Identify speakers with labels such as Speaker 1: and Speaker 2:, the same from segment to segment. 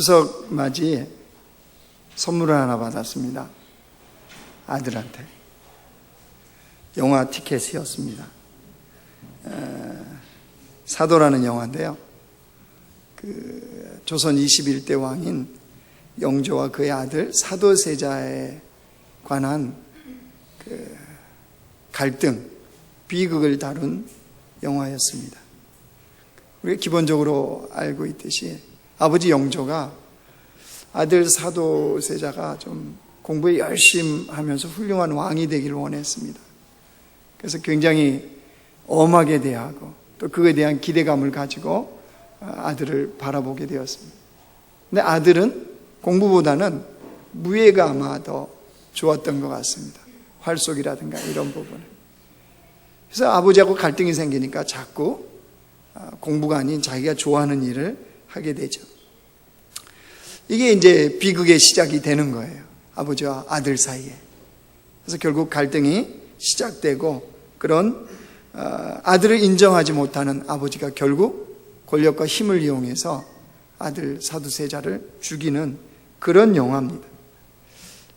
Speaker 1: 추석 맞이 선물을 하나 받았습니다. 아들한테. 영화 티켓이었습니다. 사도라는 영화인데요. 조선 21대 왕인 영조와 그의 아들 사도세자에 관한 갈등, 비극을 다룬 영화였습니다. 우리가 기본적으로 알고 있듯이 아버지 영조가 아들 사도세자가 좀 공부에 열심히 하면서 훌륭한 왕이 되기를 원했습니다. 그래서 굉장히 엄하게 대하고 또 그에 대한 기대감을 가지고 아들을 바라보게 되었습니다. 근데 아들은 공부보다는 무예가 아마 더 좋았던 것 같습니다. 활쏘기라든가 이런 부분을. 그래서 아버지하고 갈등이 생기니까 자꾸 공부가 아닌 자기가 좋아하는 일을 하게 되죠. 이게 이제 비극의 시작이 되는 거예요. 아버지와 아들 사이에. 그래서 결국 갈등이 시작되고 그런 아들을 인정하지 못하는 아버지가 결국 권력과 힘을 이용해서 아들 사도세자를 죽이는 그런 영화입니다.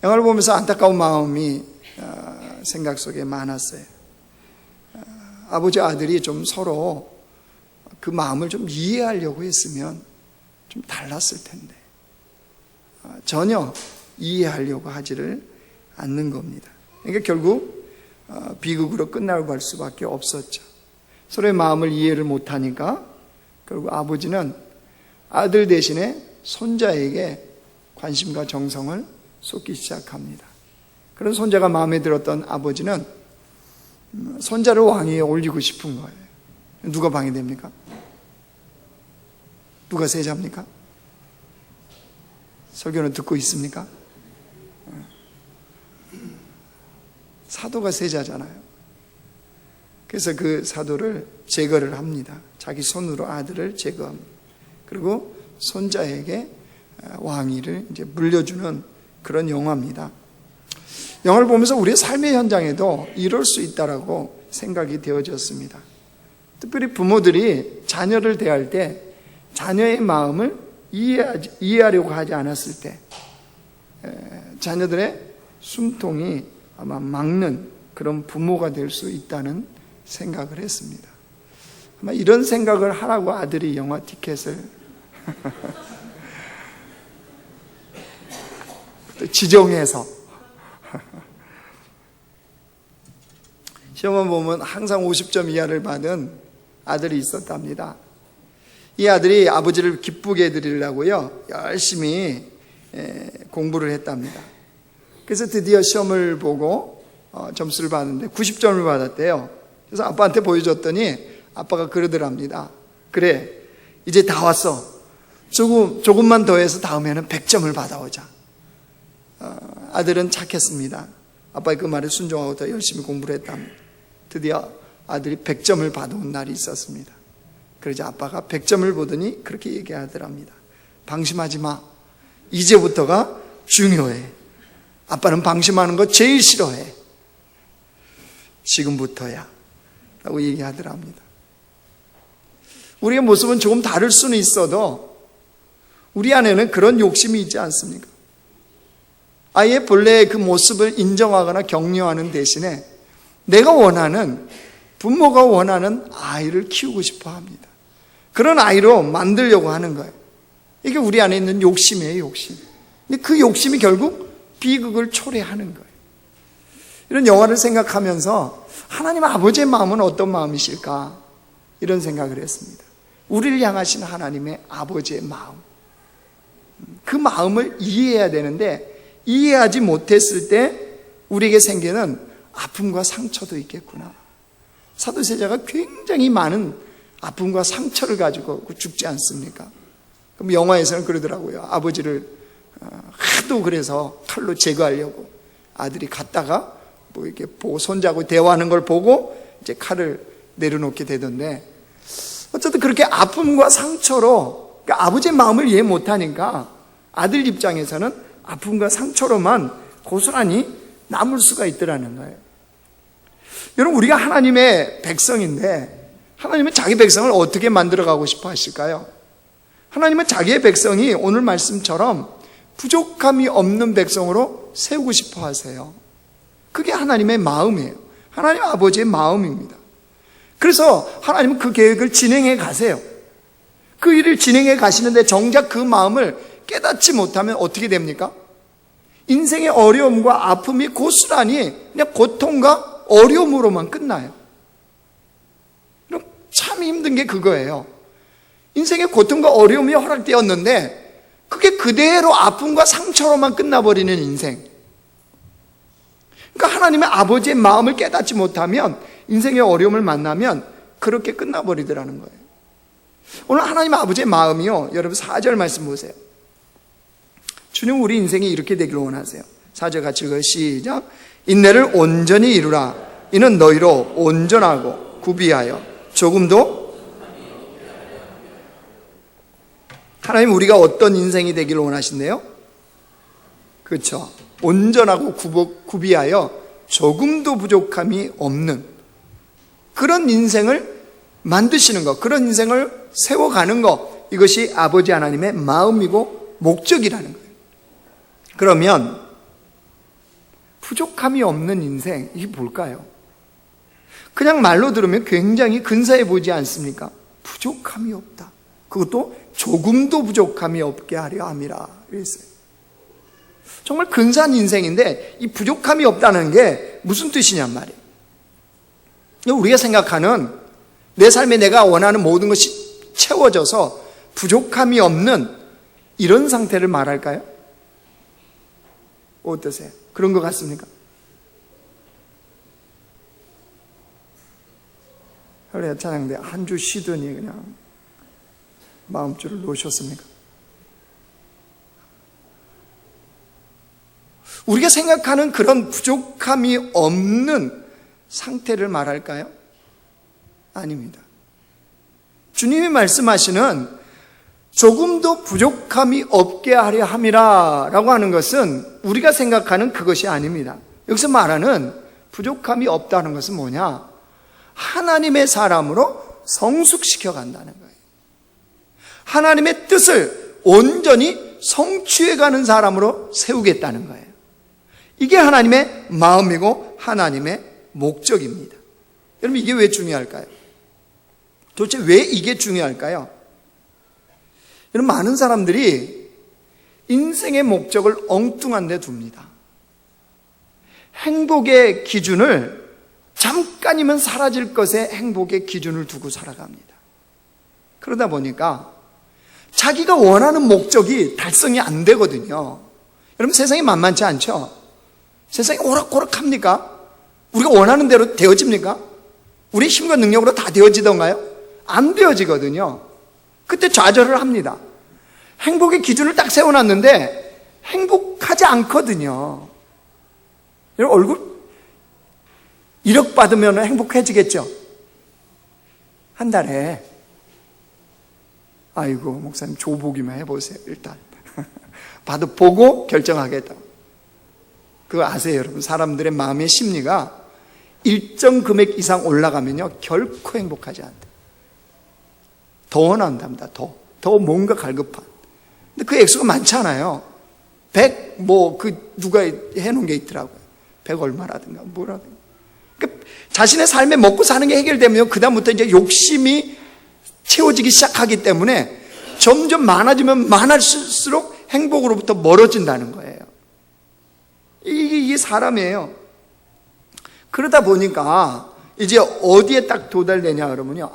Speaker 1: 영화를 보면서 안타까운 마음이 생각 속에 많았어요. 아버지와 아들이 좀 서로 그 마음을 좀 이해하려고 했으면 좀 달랐을 텐데 전혀 이해하려고 하지를 않는 겁니다. 그러니까 결국 비극으로 끝나고 갈 수밖에 없었죠. 서로의 마음을 이해를 못하니까 결국 아버지는 아들 대신에 손자에게 관심과 정성을 쏟기 시작합니다. 그런 손자가 마음에 들었던 아버지는 손자를 왕위에 올리고 싶은 거예요. 누가 방해됩니까? 누가 세자입니까? 설교는 듣고 있습니까? 사도가 세자잖아요. 그래서 그 사도를 제거를 합니다. 자기 손으로 아들을 제거합니다. 그리고 손자에게 왕위를 이제 물려주는 그런 영화입니다. 영화를 보면서 우리의 삶의 현장에도 이럴 수 있다라고 생각이 되어졌습니다. 특별히 부모들이 자녀를 대할 때 자녀의 마음을 이해하려고 하지 않았을 때 자녀들의 숨통이 아마 막는 그런 부모가 될 수 있다는 생각을 했습니다. 아마 이런 생각을 하라고 아들이 영화 티켓을 지정해서 시험을 보면 항상 50점 이하를 받은 아들이 있었답니다. 이 아들이 아버지를 기쁘게 해드리려고요 열심히 공부를 했답니다. 그래서 드디어 시험을 보고 점수를 받았는데 90점을 받았대요. 그래서 아빠한테 보여줬더니 아빠가 그러더랍니다. 그래, 이제 다 왔어. 조금만 더 해서 다음에는 100점을 받아오자. 아들은 착했습니다. 아빠의 그 말에 순종하고 더 열심히 공부를 했답니다. 드디어 아들이 100점을 받아온 날이 있었습니다. 그러자 아빠가 100점을 보더니 그렇게 얘기하더랍니다. 방심하지 마. 이제부터가 중요해. 아빠는 방심하는 거 제일 싫어해. 지금부터야. 라고 얘기하더랍니다. 우리의 모습은 조금 다를 수는 있어도 우리 안에는 그런 욕심이 있지 않습니까? 아예 본래의 그 모습을 인정하거나 격려하는 대신에 내가 원하는, 부모가 원하는 아이를 키우고 싶어 합니다. 그런 아이로 만들려고 하는 거예요. 이게 우리 안에 있는 욕심이에요, 욕심. 근데 그 욕심이 결국 비극을 초래하는 거예요. 이런 영화를 생각하면서 하나님 아버지의 마음은 어떤 마음이실까? 이런 생각을 했습니다. 우리를 향하신 하나님의 아버지의 마음. 그 마음을 이해해야 되는데 이해하지 못했을 때 우리에게 생기는 아픔과 상처도 있겠구나. 사도세자가 굉장히 많은 아픔과 상처를 가지고 죽지 않습니까? 그럼 영화에서는 그러더라고요. 아버지를 하도 그래서 칼로 제거하려고 아들이 갔다가 뭐 이렇게 보고 손자하고 대화하는 걸 보고 이제 칼을 내려놓게 되던데 어쨌든 그렇게 아픔과 상처로 그러니까 아버지의 마음을 이해 못하니까 아들 입장에서는 아픔과 상처로만 고스란히 남을 수가 있더라는 거예요. 여러분 우리가 하나님의 백성인데 하나님은 자기 백성을 어떻게 만들어가고 싶어 하실까요? 하나님은 자기의 백성이 오늘 말씀처럼 부족함이 없는 백성으로 세우고 싶어 하세요. 그게 하나님의 마음이에요. 하나님 아버지의 마음입니다. 그래서 하나님은 그 계획을 진행해 가세요. 그 일을 진행해 가시는데 정작 그 마음을 깨닫지 못하면 어떻게 됩니까? 인생의 어려움과 아픔이 고스란히 그냥 고통과 어려움으로만 끝나요. 참 힘든 게 그거예요. 인생의 고통과 어려움이 허락되었는데 그게 그대로 아픔과 상처로만 끝나버리는 인생. 그러니까 하나님의 아버지의 마음을 깨닫지 못하면 인생의 어려움을 만나면 그렇게 끝나버리더라는 거예요. 오늘 하나님 아버지의 마음이요, 여러분 4절 말씀 보세요. 주님, 우리 인생이 이렇게 되기를 원하세요. 4절 같이 읽어요. 시작. 인내를 온전히 이루라. 이는 너희로 온전하고 구비하여 조금도. 하나님, 우리가 어떤 인생이 되기를 원하신대요? 그렇죠. 온전하고 구비하여 조금도 부족함이 없는 그런 인생을 만드시는 것, 그런 인생을 세워가는 것, 이것이 아버지 하나님의 마음이고 목적이라는 거예요. 그러면 부족함이 없는 인생, 이게 뭘까요? 그냥 말로 들으면 굉장히 근사해 보이지 않습니까? 부족함이 없다. 그것도 조금도 부족함이 없게 하려 함이라 그랬어요. 정말 근사한 인생인데 이 부족함이 없다는 게 무슨 뜻이냔 말이에요. 우리가 생각하는 내 삶에 내가 원하는 모든 것이 채워져서 부족함이 없는 이런 상태를 말할까요? 어떠세요? 그런 것 같습니까? 할렐루야 찬양대 한 주 쉬더니 그냥 마음줄을 놓으셨습니까? 우리가 생각하는 그런 부족함이 없는 상태를 말할까요? 아닙니다. 주님이 말씀하시는 조금도 부족함이 없게 하려 함이라 라고 하는 것은 우리가 생각하는 그것이 아닙니다. 여기서 말하는 부족함이 없다는 것은 뭐냐? 하나님의 사람으로 성숙시켜 간다는 거예요. 하나님의 뜻을 온전히 성취해가는 사람으로 세우겠다는 거예요. 이게 하나님의 마음이고 하나님의 목적입니다. 여러분, 이게 왜 중요할까요? 도대체 왜 이게 중요할까요? 여러분, 많은 사람들이 인생의 목적을 엉뚱한 데 둡니다. 행복의 기준을 잠깐이면 사라질 것에 행복의 기준을 두고 살아갑니다. 그러다 보니까 자기가 원하는 목적이 달성이 안 되거든요. 여러분, 세상이 만만치 않죠? 세상이 오락오락합니까? 우리가 원하는 대로 되어집니까? 우리 힘과 능력으로 다 되어지던가요? 안 되어지거든요. 그때 좌절을 합니다. 행복의 기준을 딱 세워놨는데 행복하지 않거든요. 여러분, 얼굴 1억 받으면 행복해지겠죠? 한 달에. 아이고, 목사님 조보기만 해보세요. 일단 받아보고 결정하겠다. 그거 아세요, 여러분? 사람들의 마음의 심리가 일정 금액 이상 올라가면요 결코 행복하지 않다. 더 원한답니다. 더 뭔가 갈급한. 근데 그 액수가 많잖아요. 100 누가 해놓은 게 있더라고요. 100 얼마라든가 뭐라든가. 그러니까 자신의 삶에 먹고 사는 게 해결되면 그다음부터 이제 욕심이 채워지기 시작하기 때문에 점점 많아지면 많을수록 행복으로부터 멀어진다는 거예요. 이게 사람이에요. 그러다 보니까 이제 어디에 딱 도달되냐 그러면요,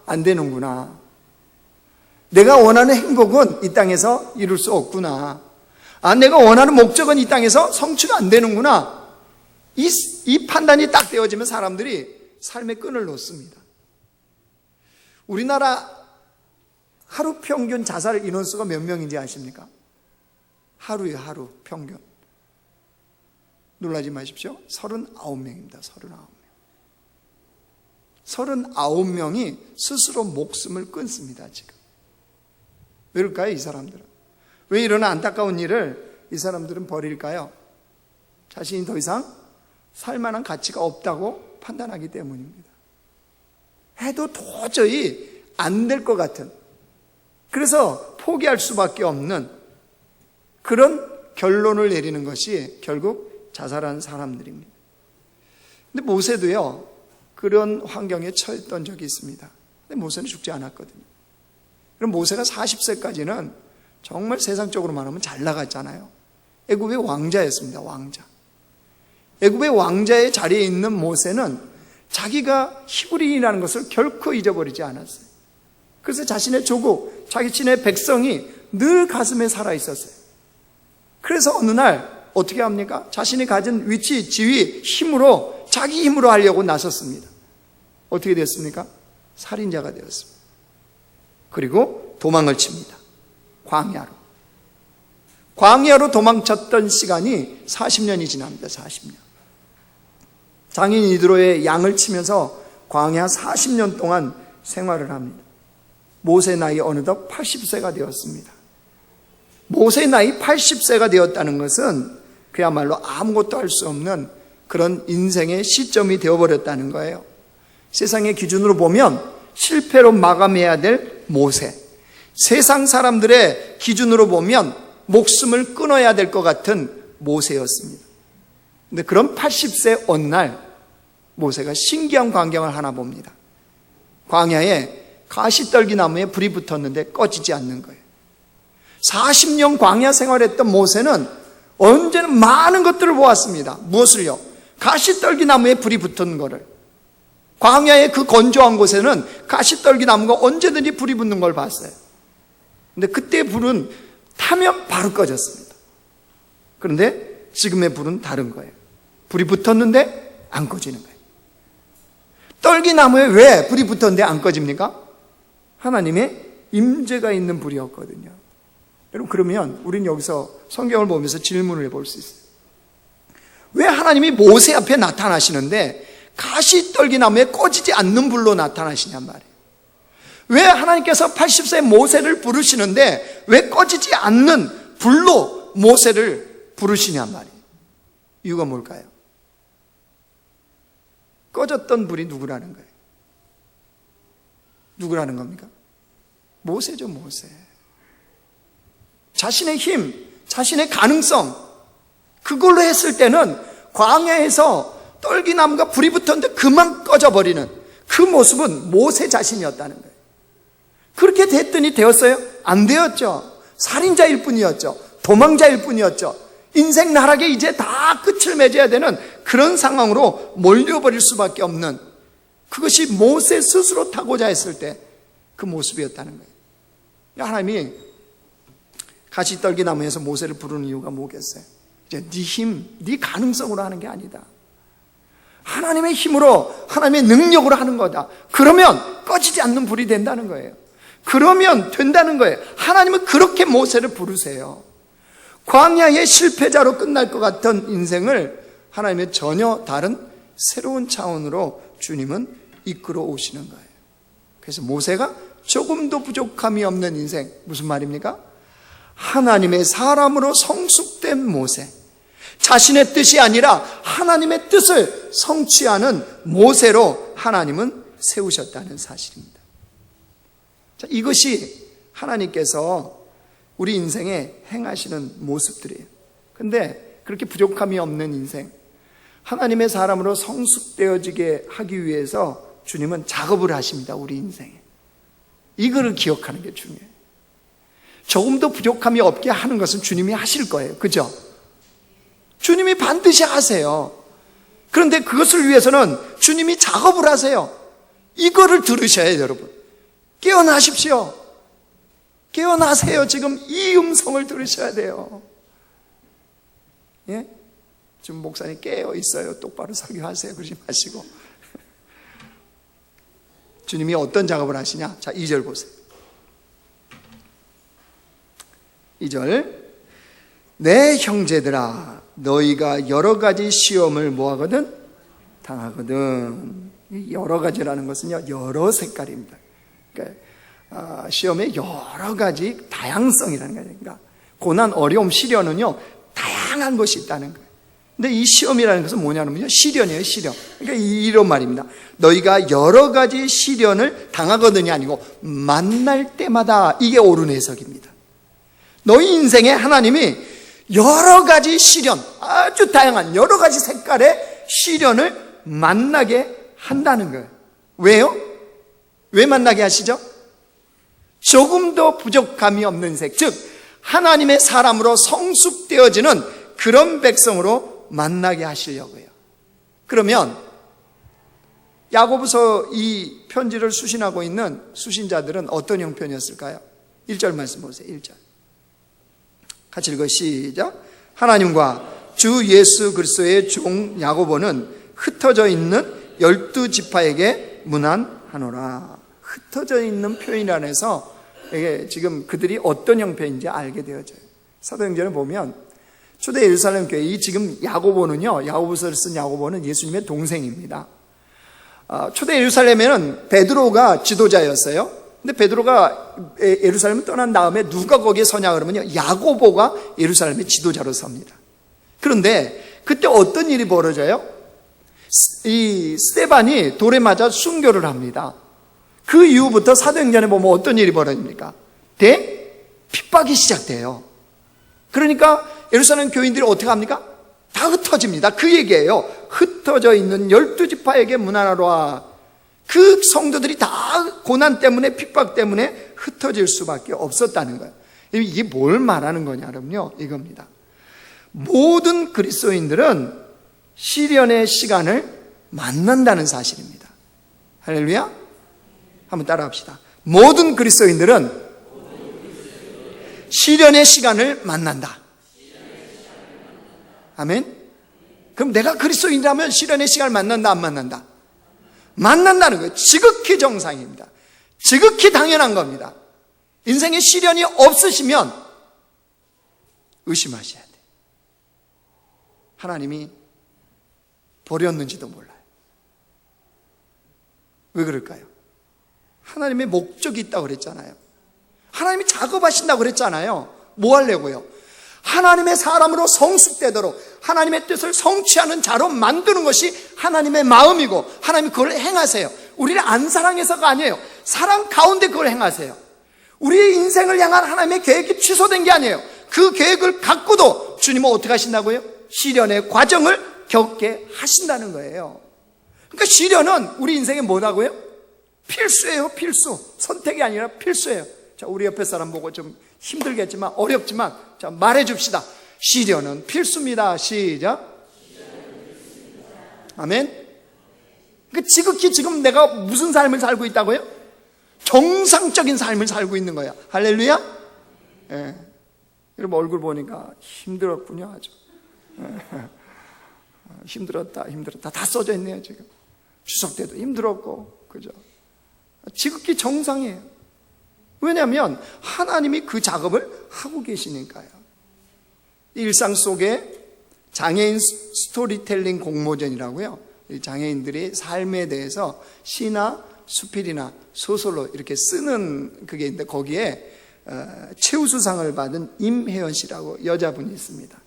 Speaker 1: 안 되는구나. 내가 원하는 행복은 이 땅에서 이룰 수 없구나. 내가 원하는 목적은 이 땅에서 성취가 안 되는구나. 이 판단이 딱 되어지면 사람들이 삶의 끈을 놓습니다. 우리나라 하루 평균 자살 인원수가 몇 명인지 아십니까? 하루에 하루 평균. 놀라지 마십시오. 39명입니다. 39명. 39명이 스스로 목숨을 끊습니다, 지금. 왜일까요, 이 사람들은? 왜 이런 안타까운 일을 이 사람들은 벌일까요? 자신이 더 이상 살만한 가치가 없다고 판단하기 때문입니다. 해도 도저히 안 될 것 같은. 그래서 포기할 수밖에 없는 그런 결론을 내리는 것이 결국 자살한 사람들입니다. 근데 모세도요, 그런 환경에 처했던 적이 있습니다. 근데 모세는 죽지 않았거든요. 그럼 모세가 40세까지는 정말 세상적으로 말하면 잘 나갔잖아요. 애굽의 왕자였습니다. 왕자. 애굽의 왕자의 자리에 있는 모세는 자기가 히브리인이라는 것을 결코 잊어버리지 않았어요. 그래서 자신의 조국, 자신의 백성이 늘 가슴에 살아 있었어요. 그래서 어느 날 어떻게 합니까? 자신이 가진 위치, 지위, 힘으로, 자기 힘으로 하려고 나섰습니다. 어떻게 됐습니까? 살인자가 되었습니다. 그리고 도망을 칩니다. 광야로 도망쳤던 시간이 40년이 지납니다. 40년. 장인 이드로의 양을 치면서 광야 40년 동안 생활을 합니다. 모세 나이 어느덧 80세가 되었습니다. 모세 나이 80세가 되었다는 것은 그야말로 아무것도 할 수 없는 그런 인생의 시점이 되어버렸다는 거예요. 세상의 기준으로 보면 실패로 마감해야 될 모세, 세상 사람들의 기준으로 보면 목숨을 끊어야 될 것 같은 모세였습니다. 근데 그런 80세 어느 날 모세가 신기한 광경을 하나 봅니다. 광야에 가시떨기 나무에 불이 붙었는데 꺼지지 않는 거예요. 40년 광야 생활했던 모세는 언제나 많은 것들을 보았습니다. 무엇을요? 가시떨기 나무에 불이 붙은 거를. 광야의 그 건조한 곳에는 가시떨기 나무가 언제든지 불이 붙는 걸 봤어요. 근데 그때 불은 타면 바로 꺼졌습니다. 그런데 지금의 불은 다른 거예요. 불이 붙었는데 안 꺼지는 거예요. 떨기나무에 왜 불이 붙었는데 안 꺼집니까? 하나님의 임재가 있는 불이었거든요. 여러분, 그러면 우리는 여기서 성경을 보면서 질문을 해볼 수 있어요. 왜 하나님이 모세 앞에 나타나시는데 가시떨기나무에 꺼지지 않는 불로 나타나시냔 말이에요. 왜 하나님께서 80세 모세를 부르시는데 왜 꺼지지 않는 불로 모세를 부르시냔 말이에요. 이유가 뭘까요? 꺼졌던 불이 누구라는 거예요? 누구라는 겁니까? 모세죠, 모세. 자신의 힘, 자신의 가능성, 그걸로 했을 때는 광야에서 떨기나무가 불이 붙었는데 그만 꺼져버리는 그 모습은 모세 자신이었다는 거예요. 그렇게 됐더니 되었어요? 안 되었죠. 살인자일 뿐이었죠. 도망자일 뿐이었죠. 인생 나락에 이제 다 끝을 맺어야 되는 그런 상황으로 몰려버릴 수밖에 없는, 그것이 모세 스스로 타고자 했을 때 그 모습이었다는 거예요. 하나님이 가시떨기 나무에서 모세를 부르는 이유가 뭐겠어요? 이제 네 힘, 네 가능성으로 하는 게 아니다. 하나님의 힘으로, 하나님의 능력으로 하는 거다. 그러면 꺼지지 않는 불이 된다는 거예요. 그러면 된다는 거예요. 하나님은 그렇게 모세를 부르세요. 광야의 실패자로 끝날 것 같던 인생을 하나님의 전혀 다른 새로운 차원으로 주님은 이끌어 오시는 거예요. 그래서 모세가 조금도 부족함이 없는 인생, 무슨 말입니까? 하나님의 사람으로 성숙된 모세, 자신의 뜻이 아니라 하나님의 뜻을 성취하는 모세로 하나님은 세우셨다는 사실입니다. 자, 이것이 하나님께서 우리 인생에 행하시는 모습들이에요. 근데 그렇게 부족함이 없는 인생, 하나님의 사람으로 성숙되어지게 하기 위해서 주님은 작업을 하십니다. 우리 인생에. 이거를 기억하는 게 중요해요. 조금도 부족함이 없게 하는 것은 주님이 하실 거예요. 그죠? 주님이 반드시 하세요. 그런데 그것을 위해서는 주님이 작업을 하세요. 이거를 들으셔야 해요, 여러분. 깨어나십시오. 깨어나세요. 지금 이 음성을 들으셔야 돼요. 예? 지금 목사님 깨어 있어요. 똑바로 설교하세요. 그러지 마시고. 주님이 어떤 작업을 하시냐? 자, 2절 보세요. 2절. 내 형제들아, 너희가 여러 가지 시험을 뭐하거든? 당하거든. 여러 가지라는 것은요, 여러 색깔입니다. 그러니까 시험의 여러 가지 다양성이라는 거예요. 그러니까 고난, 어려움, 시련은요, 다양한 것이 있다는 거예요. 근데 이 시험이라는 것은 뭐냐면요, 시련이에요, 시련. 그러니까 이런 말입니다. 너희가 여러 가지 시련을 당하거든이 아니고 만날 때마다, 이게 옳은 해석입니다. 너희 인생에 하나님이 여러 가지 시련, 아주 다양한 여러 가지 색깔의 시련을 만나게 한다는 거예요. 왜요? 왜 만나게 하시죠? 조금도 부족함이 없는 색, 즉 하나님의 사람으로 성숙되어지는 그런 백성으로 만나게 하시려고요. 그러면 야고보서 이 편지를 수신하고 있는 수신자들은 어떤 형편이었을까요? 1절 말씀 보세요. 1절 같이 읽어 시작. 하나님과 주 예수 그리스도의 종 야고보는 흩어져 있는 12지파에게 문안하노라. 흩어져 있는 표현 안에서 이게 지금 그들이 어떤 형편인지 알게 되어져요. 사도행전을 보면 초대 예루살렘 교회, 이 지금 야고보는요, 야고보서를 쓴 야고보는 예수님의 동생입니다. 초대 예루살렘에는 베드로가 지도자였어요. 근데 베드로가 예루살렘을 떠난 다음에 누가 거기에 서냐 그러면요, 야고보가 예루살렘의 지도자로 섭니다. 그런데 그때 어떤 일이 벌어져요? 이 스데반이 돌에 맞아 순교를 합니다. 그 이후부터 사도행전에 보면 어떤 일이 벌어집니까? 핍박이 시작돼요. 그러니까 예루살렘 교인들이 어떻게 합니까? 다 흩어집니다. 그 얘기예요. 흩어져 있는 12지파에게 문안하라. 그 성도들이 다 고난 때문에, 핍박 때문에 흩어질 수밖에 없었다는 거예요. 이게 뭘 말하는 거냐면요, 이겁니다. 모든 그리스도인들은 시련의 시간을 만난다는 사실입니다. 할렐루야. 한번 따라합시다. 모든 그리스도인들은 시련의 시간을 만난다. 아멘. 그럼 내가 그리스도인이라면 시련의 시간을 만난다, 안 만난다? 만난다는 거예요. 지극히 정상입니다. 지극히 당연한 겁니다. 인생에 시련이 없으시면 의심하셔야 돼요. 하나님이 버렸는지도 몰라요. 왜 그럴까요? 하나님의 목적이 있다고 그랬잖아요. 하나님이 작업하신다고 그랬잖아요. 뭐 하려고요? 하나님의 사람으로 성숙되도록 하나님의 뜻을 성취하는 자로 만드는 것이 하나님의 마음이고, 하나님이 그걸 행하세요. 우리를 안 사랑해서가 아니에요. 사랑 가운데 그걸 행하세요. 우리의 인생을 향한 하나님의 계획이 취소된 게 아니에요. 그 계획을 갖고도 주님은 어떻게 하신다고요? 시련의 과정을 겪게 하신다는 거예요. 그러니까 시련은 우리 인생에 뭐라고요? 필수예요. 필수. 선택이 아니라 필수예요. 자, 우리 옆에 사람 보고 좀 힘들겠지만, 어렵지만, 자, 말해줍시다. 시련은 필수입니다. 시작. 아멘. 그러니까 지극히 지금 내가 무슨 삶을 살고 있다고요? 정상적인 삶을 살고 있는 거야. 할렐루야. 예. 여러분 얼굴 보니까 힘들었군요, 아주. 힘들었다. 다 써져 있네요, 지금. 추석 때도 힘들었고, 그죠? 지극히 정상이에요. 왜냐하면 하나님이 그 작업을 하고 계시니까요. 일상 속에 장애인 스토리텔링 공모전이라고요. 장애인들이 삶에 대해서 시나 수필이나 소설로 이렇게 쓰는 그게 있는데, 거기에 최우수상을 받은 임혜연 씨라고 여자분이 있습니다.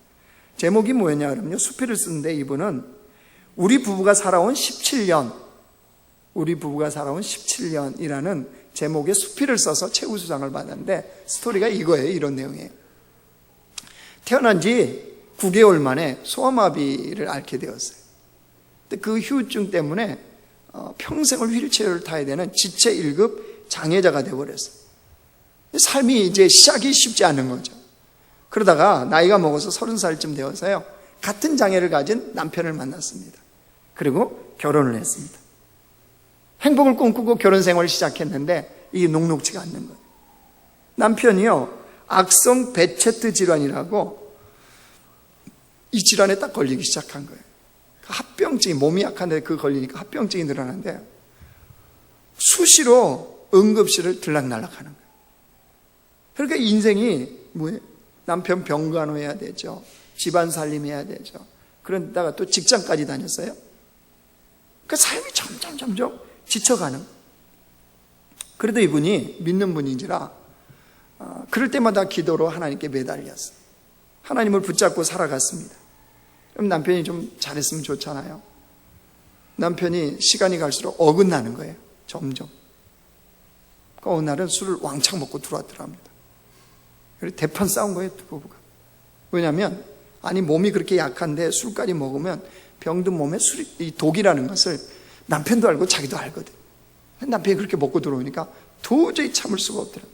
Speaker 1: 제목이 뭐였냐 그러면요, 수필을 쓰는데 이분은 우리 부부가 살아온 17년이라는 제목의 수필을 써서 최우수상을 받았는데, 스토리가 이거예요. 이런 내용이에요. 태어난 지 9개월 만에 소아마비를 앓게 되었어요. 근데 그 후유증 때문에 평생을 휠체어를 타야 되는 지체 1급 장애자가 되어버렸어요. 삶이 이제 시작이 쉽지 않은 거죠. 그러다가 나이가 먹어서 30살쯤 되어서요, 같은 장애를 가진 남편을 만났습니다. 그리고 결혼을 했습니다. 행복을 꿈꾸고 결혼 생활을 시작했는데 이게 녹록지가 않는 거예요. 남편이요, 악성 베체트 질환이라고 이 질환에 딱 걸리기 시작한 거예요. 합병증이, 몸이 약한데 그 걸리니까 합병증이 늘어나는데 수시로 응급실을 들락날락하는 거예요. 그러니까 인생이 뭐예요? 남편 병간호해야 되죠. 집안 살림해야 되죠. 그러다가 또 직장까지 다녔어요. 그러니까 삶이 점점 지쳐가는. 그래도 이분이 믿는 분인지라 그럴 때마다 기도로 하나님께 매달렸어요. 하나님을 붙잡고 살아갔습니다. 그럼 남편이 좀 잘했으면 좋잖아요. 남편이 시간이 갈수록 어긋나는 거예요. 점점. 그러니까 어느 날은 술을 왕창 먹고 들어왔더랍니다. 그래서 대판 싸운 거예요, 두 부부가. 왜냐하면 아니 몸이 그렇게 약한데 술까지 먹으면 병든 몸에 술이, 이 독이라는 것을 남편도 알고 자기도 알거든. 남편이 그렇게 먹고 들어오니까 도저히 참을 수가 없더라고요.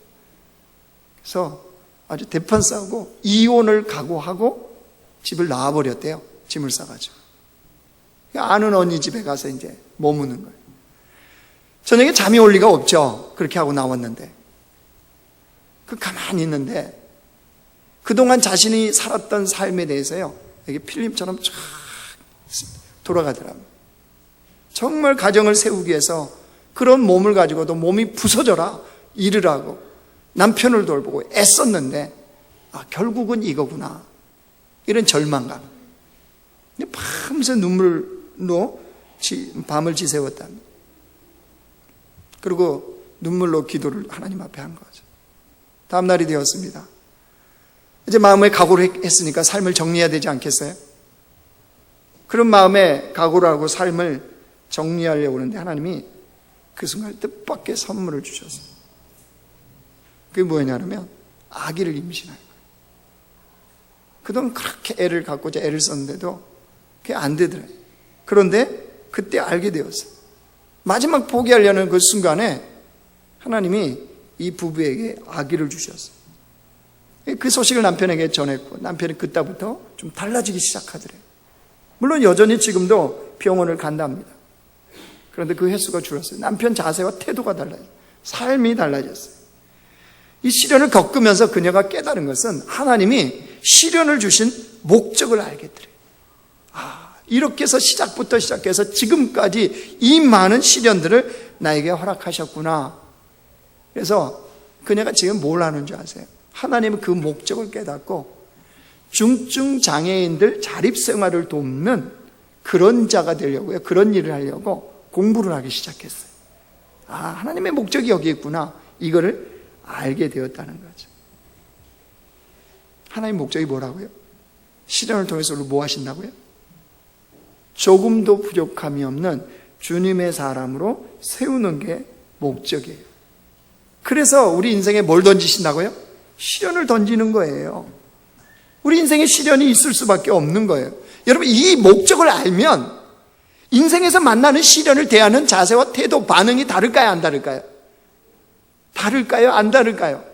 Speaker 1: 그래서 아주 대판 싸우고 이혼을 각오하고 집을 나와버렸대요. 짐을 싸가지고. 아는 언니 집에 가서 이제 머무는 거예요. 저녁에 잠이 올 리가 없죠. 그렇게 하고 나왔는데. 가만히 있는데 그동안 자신이 살았던 삶에 대해서요, 이게 필름처럼 쫙 돌아가더라고요. 정말 가정을 세우기 위해서 그런 몸을 가지고도 몸이 부서져라 일을 하고 남편을 돌보고 애썼는데 결국은 이거구나, 이런 절망감. 밤새 눈물로 밤을 지새웠답니다. 그리고 눈물로 기도를 하나님 앞에 한 거죠. 다음 날이 되었습니다. 이제 마음에 각오를 했으니까 삶을 정리해야 되지 않겠어요? 그런 마음에 각오를 하고 삶을 정리하려고 하는데 하나님이 그 순간 뜻밖의 선물을 주셨어요. 그게 뭐냐면 아기를 임신한 거예요. 그동안 그렇게 애를 갖고자 애를 썼는데도 그게 안 되더래요. 그런데 그때 알게 되었어요. 마지막 포기하려는 그 순간에 하나님이 이 부부에게 아기를 주셨어요. 그 소식을 남편에게 전했고 남편이 그때부터 좀 달라지기 시작하더래요. 물론 여전히 지금도 병원을 간답니다. 그런데 그 횟수가 줄었어요. 남편 자세와 태도가 달라져요. 삶이 달라졌어요. 이 시련을 겪으면서 그녀가 깨달은 것은 하나님이 시련을 주신 목적을 알겠더래요. 이렇게 해서 시작부터 시작해서 지금까지 이 많은 시련들을 나에게 허락하셨구나. 그래서 그녀가 지금 뭘 하는 줄 아세요? 하나님은 그 목적을 깨닫고 중증 장애인들 자립생활을 돕는 그런 자가 되려고요. 그런 일을 하려고 공부를 하기 시작했어요. 하나님의 목적이 여기 있구나. 이거를 알게 되었다는 거죠. 하나님의 목적이 뭐라고요? 시련을 통해서 우리를 뭐 하신다고요? 조금도 부족함이 없는 주님의 사람으로 세우는 게 목적이에요. 그래서 우리 인생에 뭘 던지신다고요? 시련을 던지는 거예요. 우리 인생에 시련이 있을 수밖에 없는 거예요. 여러분, 이 목적을 알면 인생에서 만나는 시련을 대하는 자세와 태도, 반응이 다를까요? 안 다를까요? 다를까요? 안 다를까요?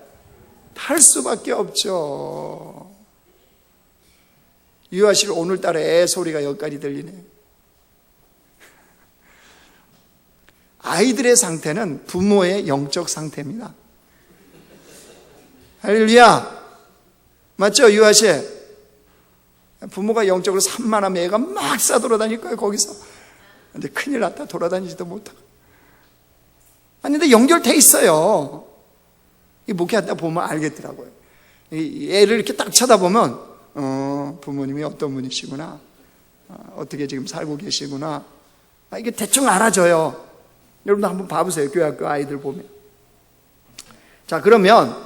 Speaker 1: 다를 수밖에 없죠. 유아실 오늘따라 애 소리가 여기까지 들리네요. 아이들의 상태는 부모의 영적 상태입니다. 할렐루야. 맞죠? 유아실 부모가 영적으로 산만하면 애가 막 싸돌아다닐 거예요. 거기서. 근데 큰일 났다. 돌아다니지도 못하고. 아니 근데 연결돼 있어요. 이 목회하다 보면 알겠더라고요. 이 애를 이렇게 딱 쳐다보면 부모님이 어떤 분이시구나, 어떻게 지금 살고 계시구나, 이게 대충 알아져요. 여러분도 한번 봐보세요. 교회학교 아이들 보면. 자, 그러면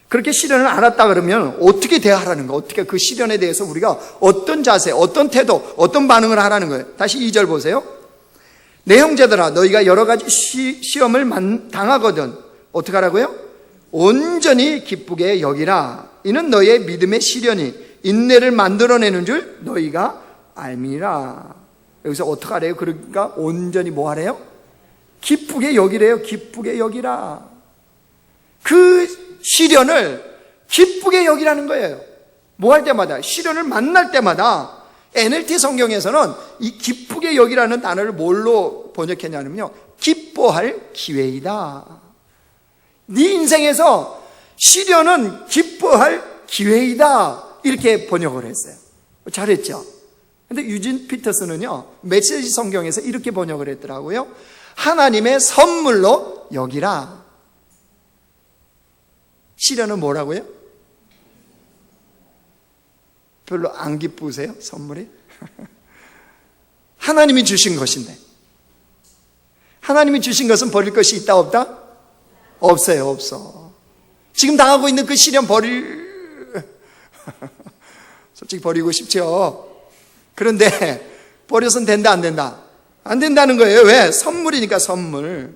Speaker 1: 그렇게 시련을 알았다 그러면 어떻게 대하라는 거예요? 어떻게 그 시련에 대해서 우리가 어떤 자세, 어떤 태도, 어떤 반응을 하라는 거예요? 다시 2절 보세요. 내 형제들아, 너희가 여러 가지 시험을 당하거든 어떻게 하라고요? 온전히 기쁘게 여기라. 이는 너희의 믿음의 시련이 인내를 만들어내는 줄 너희가 알미라. 여기서 어떻게 하래요? 그러니까 온전히 뭐 하래요? 기쁘게 여기래요. 기쁘게 여기라. 그 시련을 기쁘게 여기라는 거예요. 뭐 할 때마다, 시련을 만날 때마다. NLT 성경에서는 이 기쁘게 여기라는 단어를 뭘로 번역했냐면요, 기뻐할 기회이다. 네 인생에서 시련은 기뻐할 기회이다, 이렇게 번역을 했어요. 잘했죠? 근데 유진 피터스는요, 메시지 성경에서 이렇게 번역을 했더라고요. 하나님의 선물로 여기라. 시련은 뭐라고요? 별로 안 기쁘세요? 선물이? 하나님이 주신 것인데, 하나님이 주신 것은 버릴 것이 있다 없다? 없어요. 없어. 지금 당하고 있는 그 시련 솔직히 버리고 싶죠. 그런데 버려서는 된다 안 된다? 안 된다는 거예요. 왜? 선물이니까. 선물.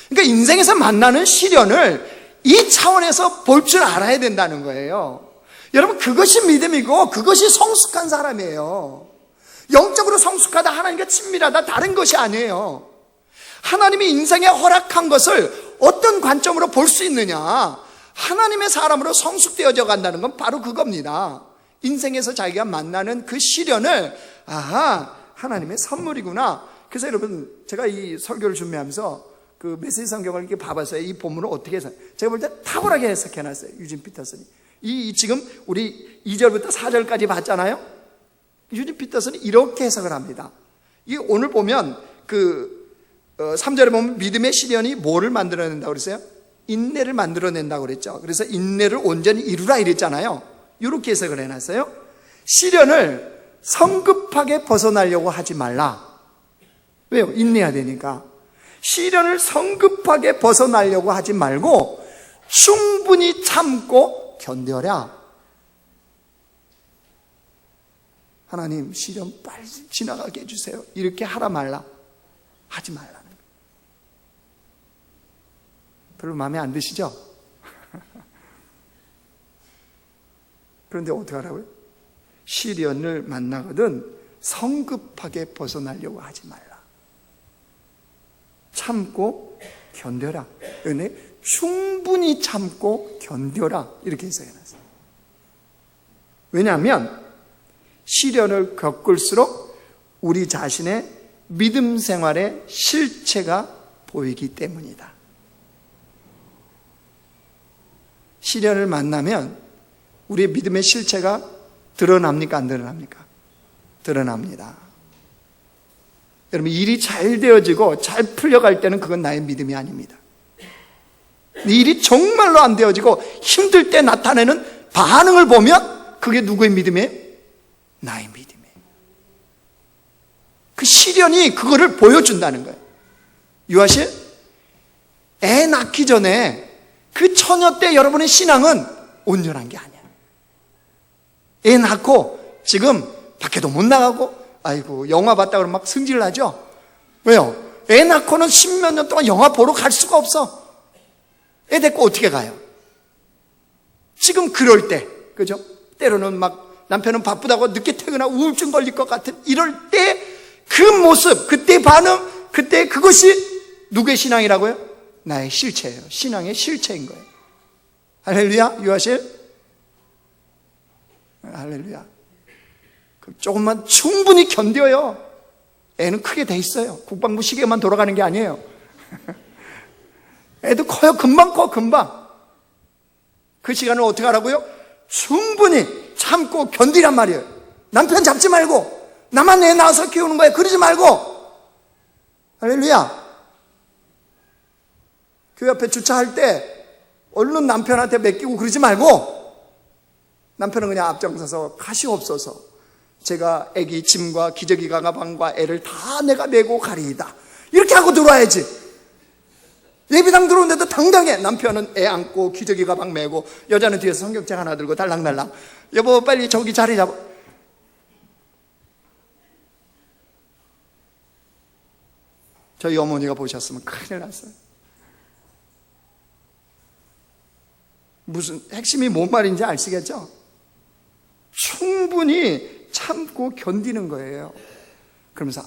Speaker 1: 그러니까 인생에서 만나는 시련을 이 차원에서 볼 줄 알아야 된다는 거예요. 여러분, 그것이 믿음이고 그것이 성숙한 사람이에요. 영적으로 성숙하다, 하나님과 친밀하다, 다른 것이 아니에요. 하나님이 인생에 허락한 것을 어떤 관점으로 볼 수 있느냐, 하나님의 사람으로 성숙되어져 간다는 건 바로 그겁니다. 인생에서 자기가 만나는 그 시련을, 아하, 하나님의 선물이구나. 그래서 여러분, 제가 이 설교를 준비하면서 그 메시지 성경을 이렇게 봐봤어요. 이 본문을 어떻게 해서, 제가 볼 때 탁월하게 해석해놨어요, 유진 피터슨이. 지금 우리 2절부터 4절까지 봤잖아요. 유진 피터슨이 이렇게 해석을 합니다. 오늘 보면 3절에 보면 믿음의 시련이 뭐를 만들어낸다고 그랬어요? 인내를 만들어낸다고 그랬죠. 그래서 인내를 온전히 이루라 이랬잖아요. 이렇게 해석을 해놨어요. 시련을 성급하게 벗어나려고 하지 말라. 왜요? 인내해야 되니까. 시련을 성급하게 벗어나려고 하지 말고 충분히 참고 견뎌라. 하나님, 시련 빨리 지나가게 해주세요. 이렇게 하라 말라. 하지 말라는 거예요. 별로 마음에 안 드시죠? 그런데 어떻게 하라고요? 시련을 만나거든 성급하게 벗어나려고 하지 말라. 참고 견뎌라. 은혜, 충분히 참고 견뎌라. 이렇게 해석해놨어요. 왜냐하면 시련을 겪을수록 우리 자신의 믿음 생활의 실체가 보이기 때문이다. 시련을 만나면 우리의 믿음의 실체가 드러납니까? 안 드러납니까? 드러납니다. 여러분, 일이 잘 되어지고 잘 풀려갈 때는 그건 나의 믿음이 아닙니다. 일이 정말로 안 되어지고 힘들 때 나타내는 반응을 보면 그게 누구의 믿음이에요? 나의 믿음이에요. 그 시련이 그거를 보여준다는 거예요. 유아실? 애 낳기 전에 그 처녀 때 여러분의 신앙은 온전한 게 아니야. 애 낳고 지금 밖에도 못 나가고, 아이고 영화 봤다 그러면 막 승질 나죠? 왜요? 애 낳고는 10몇 년 동안 영화 보러 갈 수가 없어. 애 데리고 어떻게 가요? 지금 그럴 때, 그죠? 때로는 막 남편은 바쁘다고 늦게 퇴근하고 우울증 걸릴 것 같은 이럴 때 그 모습, 그때 반응, 그때 그것이 누구의 신앙이라고요? 나의 실체예요. 신앙의 실체인 거예요. 할렐루야. 유아실? 할렐루야. 조금만 충분히 견뎌요. 애는 크게 돼 있어요. 국방부 시계만 돌아가는 게 아니에요. 애도 커요. 금방 커, 금방. 그 시간을 어떻게 하라고요? 충분히 참고 견디란 말이에요. 남편 잡지 말고 나만 애 낳아서 키우는 거야. 그러지 말고. 할렐루야. 교회 앞에 주차할 때 얼른 남편한테 맡기고 그러지 말고, 남편은 그냥 앞장서서 가시옵소서, 제가 애기 짐과 기저귀 가방과 애를 다 내가 메고 가리이다, 이렇게 하고 들어와야지. 예배당 들어오는데도 당당해. 남편은 애 안고 기저귀 가방 메고, 여자는 뒤에서 성경책 하나 들고 달랑달랑, 여보 빨리 저기 자리 잡아. 저희 어머니가 보셨으면 큰일 났어요. 무슨 핵심이 뭔 말인지 아시겠죠? 충분히 참고 견디는 거예요. 그러면서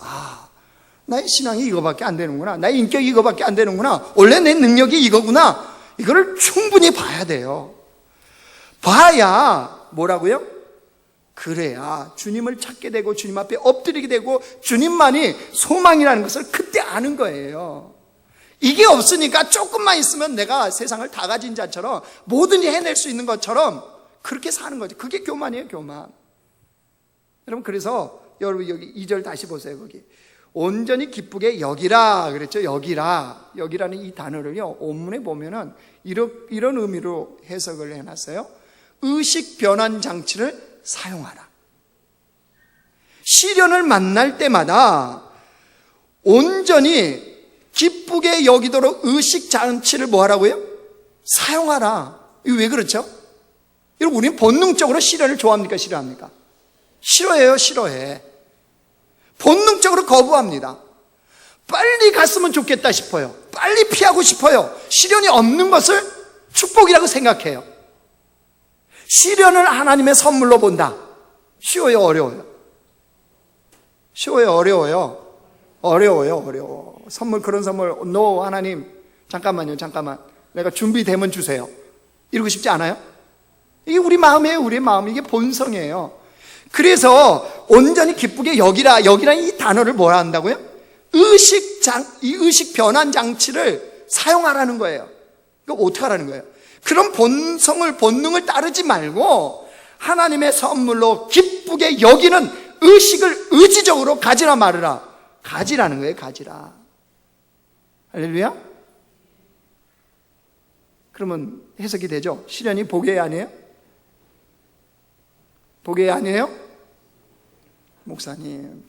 Speaker 1: 나의 신앙이 이거밖에 안 되는구나, 나의 인격이 이거밖에 안 되는구나, 원래 내 능력이 이거구나, 이거를 충분히 봐야 돼요. 봐야 뭐라고요? 그래야 주님을 찾게 되고 주님 앞에 엎드리게 되고 주님만이 소망이라는 것을 그때 아는 거예요. 이게 없으니까 조금만 있으면 내가 세상을 다 가진 자처럼 뭐든지 해낼 수 있는 것처럼 그렇게 사는 거죠. 그게 교만이에요, 교만. 여러분, 그래서 여러분 여기 2절 다시 보세요. 거기 온전히 기쁘게 여기라 그랬죠. 여기라는 이 단어를요, 원문에 보면은 이런 의미로 해석을 해놨어요. 의식 변환 장치를 사용하라. 시련을 만날 때마다 온전히 기쁘게 여기도록 의식 장치를 뭐 하라고요? 사용하라. 이거 왜 그렇죠? 여러분, 우리는 본능적으로 시련을 좋아합니까? 싫어합니까? 싫어해요. 싫어해. 본능적으로 거부합니다. 빨리 갔으면 좋겠다 싶어요. 빨리 피하고 싶어요. 시련이 없는 것을 축복이라고 생각해요. 시련을 하나님의 선물로 본다. 쉬워요, 어려워요? 쉬워요, 어려워요? 어려워. 선물, 그런 선물, no, 하나님, 잠깐만요. 내가 준비되면 주세요. 이러고 싶지 않아요? 이게 우리 마음이에요, 우리 마음. 이게 본성이에요. 그래서 온전히 기쁘게 여기라는 이 단어를 뭐라 한다고요? 이 의식 변환 장치를 사용하라는 거예요. 그럼 어떻게 하라는 거예요? 그런 본능을 따르지 말고 하나님의 선물로 기쁘게 여기는 의식을 의지적으로 가지라 말으라. 가지라는 거예요, 가지라. 할렐루야? 그러면 해석이 되죠? 시련이 복이 아니에요? 복이 아니에요? 목사님,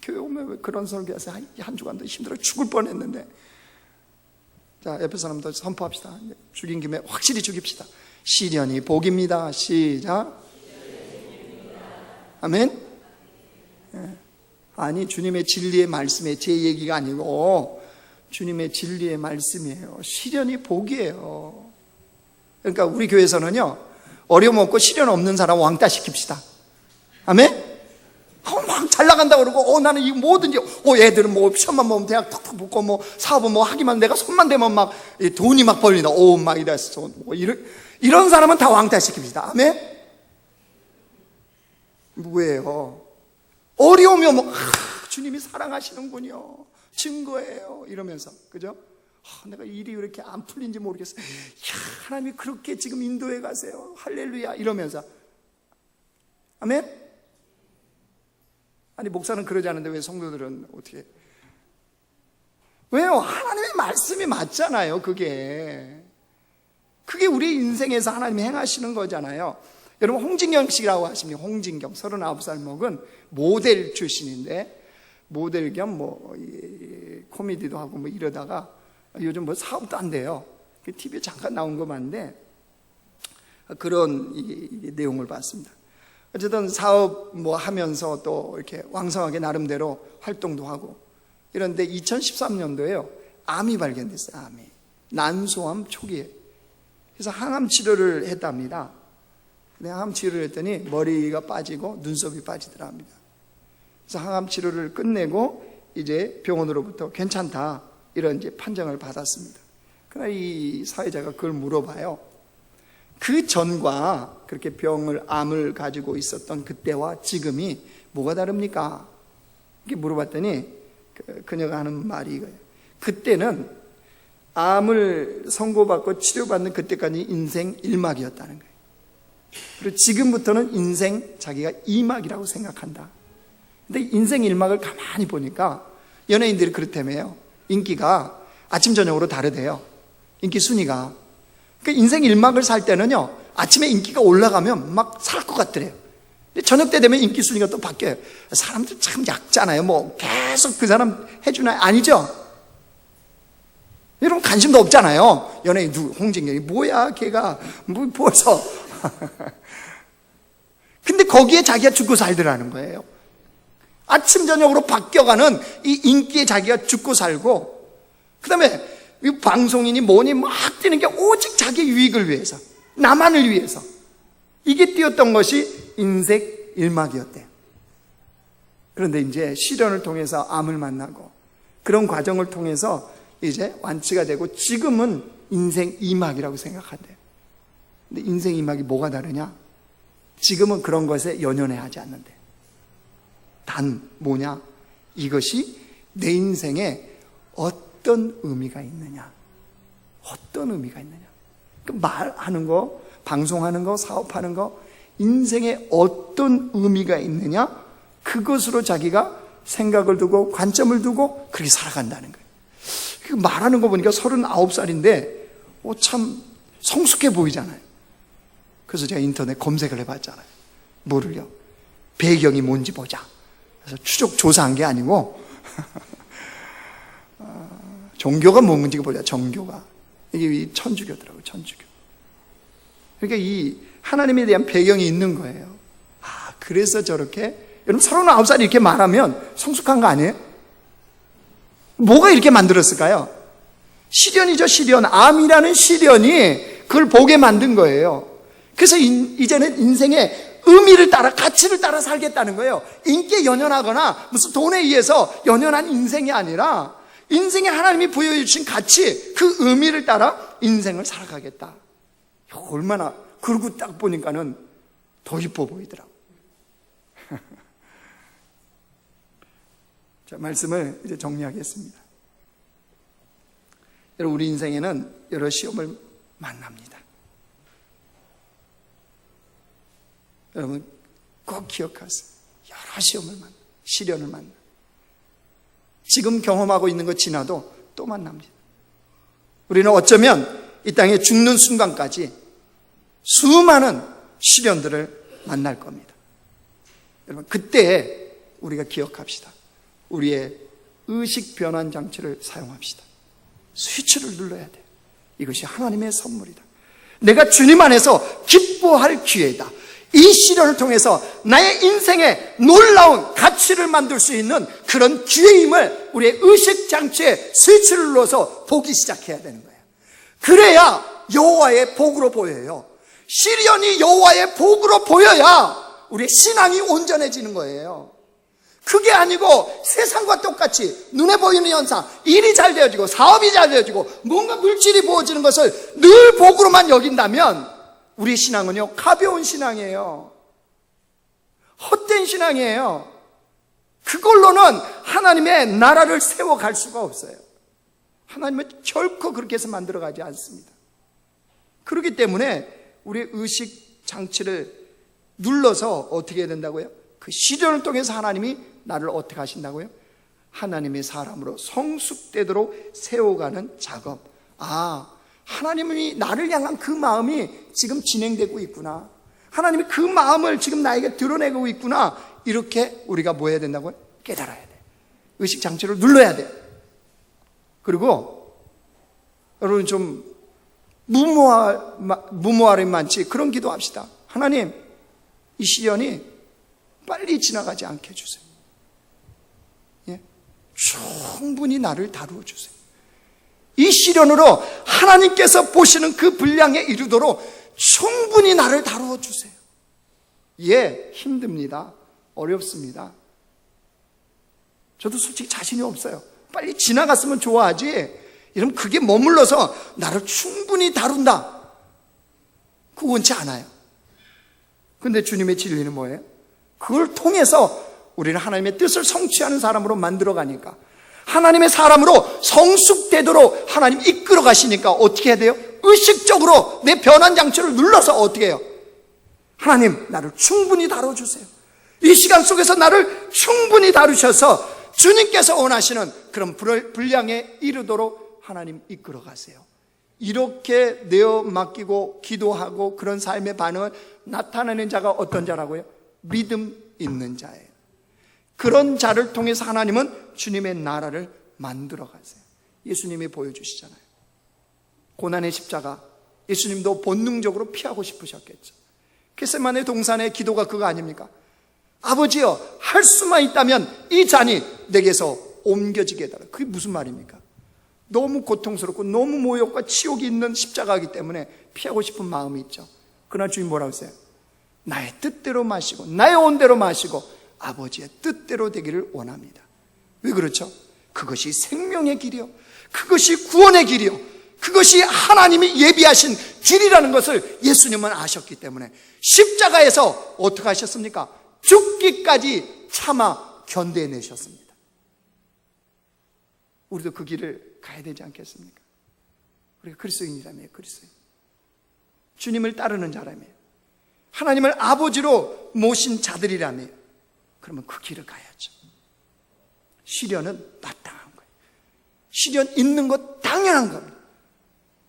Speaker 1: 교회 오면 왜 그런 설교하세요? 한 주간도 힘들어 죽을 뻔했는데. 자, 옆에 사람도 선포합시다. 죽인 김에 확실히 죽입시다. 시련이 복입니다. 시작. 아멘? 아니, 주님의 진리의 말씀에 제 얘기가 아니고 주님의 진리의 말씀이에요. 시련이 복이에요. 그러니까 우리 교회에서는요, 어려움 없고 시련 없는 사람 왕따 시킵시다. 아멘? 막 잘 나간다 그러고, 나는 이 뭐든지, 애들은 뭐 시험만 보면 대학 턱턱 붙고, 뭐 사업은 뭐 하기만, 내가 손만 대면 막 돈이 막 벌린다. 막 이랬어. 뭐 이런 사람은 다 왕따 시킵시다. 아멘? 뭐예요? 어려우면 주님이 사랑하시는군요. 증거예요. 이러면서. 그죠? 내가 일이 왜 이렇게 안 풀린지 모르겠어요. 하나님이 그렇게 지금 인도해 가세요. 할렐루야. 이러면서. 아멘? 아니, 목사는 그러지 않은데 왜 성도들은 어떻게? 왜요? 하나님의 말씀이 맞잖아요. 그게 우리 인생에서 하나님이 행하시는 거잖아요. 여러분, 홍진경 씨라고 하십니까? 홍진경 39살 먹은 모델 출신인데, 모델 겸 코미디도 하고 뭐 이러다가 요즘 뭐 사업도 안 돼요. TV에 잠깐 나온 거 봤는데 그런 내용을 봤습니다. 어쨌든 사업 뭐 하면서 또 이렇게 왕성하게 나름대로 활동도 하고 이런데 2013년도에요. 암이 발견됐어요. 암이. 난소암 초기에. 그래서 항암 치료를 했답니다. 근데 항암 치료를 했더니 머리가 빠지고 눈썹이 빠지더라 합니다. 그래서 항암 치료를 끝내고 이제 병원으로부터 괜찮다 이런 이제 판정을 받았습니다. 그러나 이 사회자가 그걸 물어봐요. 그 전과 그렇게 암을 가지고 있었던 그때와 지금이 뭐가 다릅니까? 이렇게 물어봤더니 그녀가 하는 말이 이거예요. 그때는 암을 선고받고 치료받는 그때까지 인생 1막이었다는 거예요. 그리고 지금부터는 인생 자기가 2막이라고 생각한다. 근데 인생 1막을 가만히 보니까 연예인들이 그렇다며요. 인기가 아침 저녁으로 다르대요. 인기 순위가. 그러니까 인생 1막을 살 때는요, 아침에 인기가 올라가면 막 살 것 같더래요. 근데 저녁 때 되면 인기 순위가 또 바뀌어요. 사람들 참 약잖아요. 뭐 계속 그 사람 해주나요? 아니죠? 여러분 관심도 없잖아요. 연예인 홍진경이 뭐야 걔가 뭐 벌써. 근데 거기에 자기가 죽고 살더라는 거예요. 아침 저녁으로 바뀌어가는 이 인기에 자기가 죽고 살고, 그 다음에 이 방송인이 뭐니 막 뛰는 게 오직 자기 유익을 위해서, 나만을 위해서, 이게 뛰었던 것이 인생 1막이었대요. 그런데 이제 시련을 통해서 암을 만나고 그런 과정을 통해서 이제 완치가 되고 지금은 인생 2막이라고 생각한대요. 근데 인생 2막이 뭐가 다르냐? 지금은 그런 것에 연연해 하지 않는데, 단 뭐냐? 이것이 내 인생에 어떤 의미가 있느냐? 어떤 의미가 있느냐? 그 말하는 거, 방송하는 거, 사업하는 거, 인생에 어떤 의미가 있느냐? 그것으로 자기가 생각을 두고 관점을 두고 그렇게 살아간다는 거예요. 그 말하는 거 보니까 39살인데 참 성숙해 보이잖아요. 그래서 제가 인터넷 검색을 해봤잖아요. 뭐를요? 배경이 뭔지 보자. 그래서 추적 조사한 게 아니고 종교가 뭔지 보자. 종교가 이게 천주교더라고요. 천주교. 그러니까 이 하나님에 대한 배경이 있는 거예요. 그래서 저렇게, 여러분 39살이 이렇게 말하면 성숙한 거 아니에요? 뭐가 이렇게 만들었을까요? 시련이죠, 시련. 암이라는 시련이 그걸 보게 만든 거예요. 그래서 이제는 인생의 의미를 따라, 가치를 따라 살겠다는 거예요. 인기에 연연하거나 무슨 돈에 의해서 연연한 인생이 아니라 인생에 하나님이 부여해 주신 가치, 그 의미를 따라 인생을 살아가겠다. 얼마나, 그러고 딱 보니까는 더 이뻐 보이더라고요. 자, 말씀을 이제 정리하겠습니다. 여러분, 우리 인생에는 여러 시험을 만납니다. 여러분 꼭 기억하세요. 여러 시험을 만나, 시련을 만나. 지금 경험하고 있는 것 지나도 또 만납니다. 우리는 어쩌면 이 땅에 죽는 순간까지 수많은 시련들을 만날 겁니다. 여러분, 그때 우리가 기억합시다. 우리의 의식 변환 장치를 사용합시다. 스위치를 눌러야 돼요. 이것이 하나님의 선물이다. 내가 주님 안에서 기뻐할 기회이다. 이 시련을 통해서 나의 인생에 놀라운 가치를 만들 수 있는 그런 기회임을 우리의 의식 장치에 스위치를 눌러서 보기 시작해야 되는 거예요. 그래야 여호와의 복으로 보여요. 시련이 여호와의 복으로 보여야 우리의 신앙이 온전해지는 거예요. 그게 아니고 세상과 똑같이 눈에 보이는 현상, 일이 잘 되어지고 사업이 잘 되어지고 뭔가 물질이 부어지는 것을 늘 복으로만 여긴다면 우리 신앙은요, 가벼운 신앙이에요. 헛된 신앙이에요. 그걸로는 하나님의 나라를 세워갈 수가 없어요. 하나님은 결코 그렇게 해서 만들어가지 않습니다. 그렇기 때문에 우리의 의식 장치를 눌러서 어떻게 해야 된다고요? 그 시련을 통해서 하나님이 나를 어떻게 하신다고요? 하나님의 사람으로 성숙되도록 세워가는 작업. 하나님이 나를 향한 그 마음이 지금 진행되고 있구나. 하나님이 그 마음을 지금 나에게 드러내고 있구나. 이렇게 우리가 뭐 해야 된다고요? 깨달아야 돼. 의식 장치를 눌러야 돼. 그리고 여러분 좀 무모함이 많지, 그런 기도합시다. 하나님, 이 시련이 빨리 지나가지 않게 해주세요. 예? 충분히 나를 다루어 주세요. 이 시련으로 하나님께서 보시는 그 분량에 이르도록 충분히 나를 다루어 주세요. 예, 힘듭니다. 어렵습니다. 저도 솔직히 자신이 없어요. 빨리 지나갔으면 좋아하지, 이러면 그게 머물러서 나를 충분히 다룬다, 그거 원치 않아요. 근데 주님의 진리는 뭐예요? 그걸 통해서 우리는 하나님의 뜻을 성취하는 사람으로 만들어가니까, 하나님의 사람으로 성숙되도록 하나님 이끌어 가시니까 어떻게 해야 돼요? 의식적으로 내 변환 장치를 눌러서 어떻게 해요? 하나님, 나를 충분히 다뤄주세요. 이 시간 속에서 나를 충분히 다루셔서 주님께서 원하시는 그런 분량에 이르도록 하나님 이끌어 가세요. 이렇게 내어 맡기고 기도하고 그런 삶의 반응을 나타내는 자가 어떤 자라고요? 믿음 있는 자예요. 그런 자를 통해서 하나님은 주님의 나라를 만들어 가세요. 예수님이 보여주시잖아요. 고난의 십자가, 예수님도 본능적으로 피하고 싶으셨겠죠. 겟세마네 동산의 기도가 그거 아닙니까? 아버지여, 할 수만 있다면 이 잔이 내게서 옮겨지게 해달라. 그게 무슨 말입니까? 너무 고통스럽고 너무 모욕과 치욕이 있는 십자가이기 때문에 피하고 싶은 마음이 있죠. 그러나 주님 뭐라고 했어요? 나의 뜻대로 마시고 나의 온대로 마시고 아버지의 뜻대로 되기를 원합니다. 왜 그렇죠? 그것이 생명의 길이요, 그것이 구원의 길이요, 그것이 하나님이 예비하신 길이라는 것을 예수님은 아셨기 때문에 십자가에서 어떻게 하셨습니까? 죽기까지 참아 견뎌내셨습니다. 우리도 그 길을 가야 되지 않겠습니까? 우리가 그리스도인이라며요. 그리스도인, 주님을 따르는 자라며요. 하나님을 아버지로 모신 자들이라며요. 그러면 그 길을 가야죠. 시련은 마땅한 거예요. 시련 있는 것 당연한 겁니다.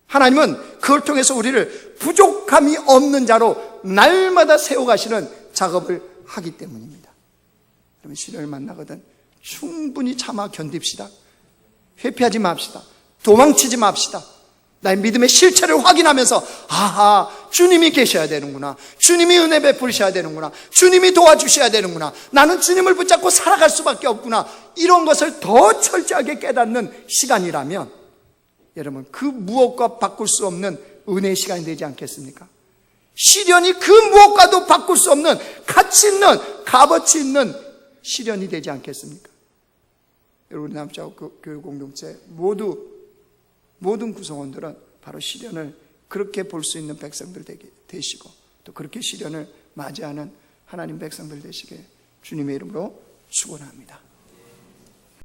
Speaker 1: 하나님은 그걸 통해서 우리를 부족함이 없는 자로 날마다 세워가시는 작업을 하기 때문입니다. 그러면 시련을 만나거든 충분히 참아 견딥시다. 회피하지 맙시다. 도망치지 맙시다. 나의 믿음의 실체를 확인하면서 아하, 주님이 계셔야 되는구나, 주님이 은혜 베푸셔야 되는구나, 주님이 도와주셔야 되는구나, 나는 주님을 붙잡고 살아갈 수밖에 없구나, 이런 것을 더 철저하게 깨닫는 시간이라면 여러분 그 무엇과 바꿀 수 없는 은혜의 시간이 되지 않겠습니까? 시련이 그 무엇과도 바꿀 수 없는 가치 있는, 값어치 있는 시련이 되지 않겠습니까? 여러분, 남자교회 공동체 모든 구성원들은 바로 시련을 그렇게 볼 수 있는 백성들 되시고, 또 그렇게 시련을 맞이하는 하나님 백성들 되시게 주님의 이름으로 축원합니다.